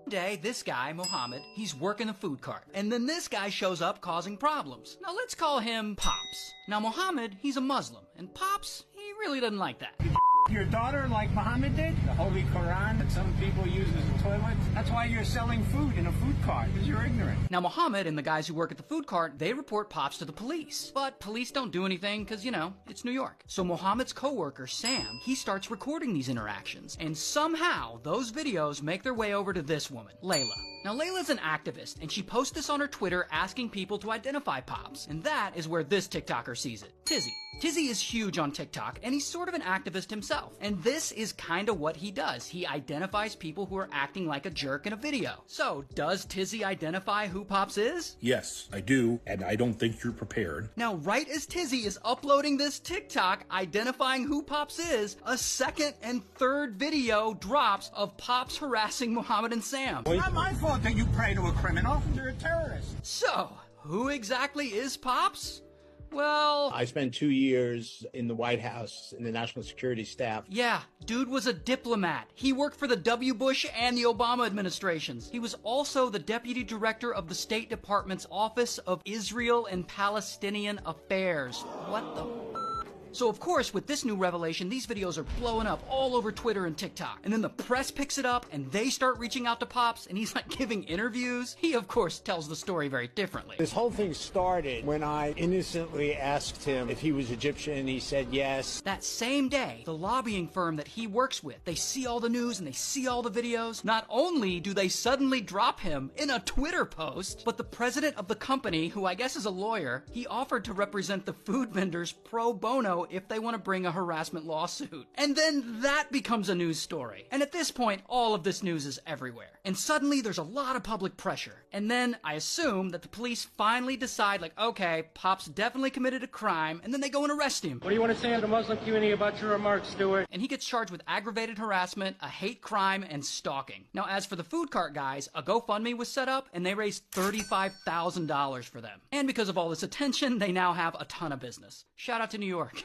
Day, this guy, Mohammed, he's working the food cart. And then this guy shows up causing problems. Now let's call him Pops. Now Mohammed, he's a Muslim. And Pops, he really doesn't like that. Your daughter like Muhammad did? The Holy Quran that some people use as a toilet? That's why you're selling food in a food cart, because you're ignorant. Now Mohammed and the guys who work at the food cart, they report Pops to the police. But police don't do anything because, you know, it's New York. So Mohammed's coworker, Sam, he starts recording these interactions. And somehow, those videos make their way over to this woman, Layla. Now Layla's an activist, and she posts this on her Twitter asking people to identify Pops. And that is where this TikToker sees it. Tizzy. Tizzy is huge on TikTok, and he's sort of an activist himself. And this is kind of what he does. He identifies people who are acting like a jerk in a video. So, does Tizzy identify who Pops is? Yes, I do, and I don't think you're prepared. Now, right as Tizzy is uploading this TikTok identifying who Pops is, a second and third video drops of Pops harassing Mohammed and Sam. It's not my fault that you pray to a criminal. You're a terrorist. So, who exactly is Pops? Well, I spent 2 years in the White House in the national security staff. Yeah, dude was a diplomat. He worked for the W. Bush and the Obama administrations. He was also the deputy director of the State Department's Office of Israel and Palestinian Affairs. What the... So of course, with this new revelation, these videos are blowing up all over Twitter and TikTok. And then the press picks it up and they start reaching out to Pops and he's like giving interviews. He of course tells the story very differently. This whole thing started when I innocently asked him if he was Egyptian and he said yes. That same day, the lobbying firm that he works with, they see all the news and they see all the videos. Not only do they suddenly drop him in a Twitter post, but the president of the company, who I guess is a lawyer, he offered to represent the food vendors pro bono if they want to bring a harassment lawsuit. And then that becomes a news story. And at this point, all of this news is everywhere. And suddenly there's a lot of public pressure. And then I assume that the police finally decide, like, okay, Pops definitely committed a crime, and then they go and arrest him. What do you want to say to the Muslim community about your remarks, Stuart? And he gets charged with aggravated harassment, a hate crime, and stalking. Now, as for the food cart guys, a GoFundMe was set up, and they raised $35,000 for them. And because of all this attention, they now have a ton of business. Shout out to New York.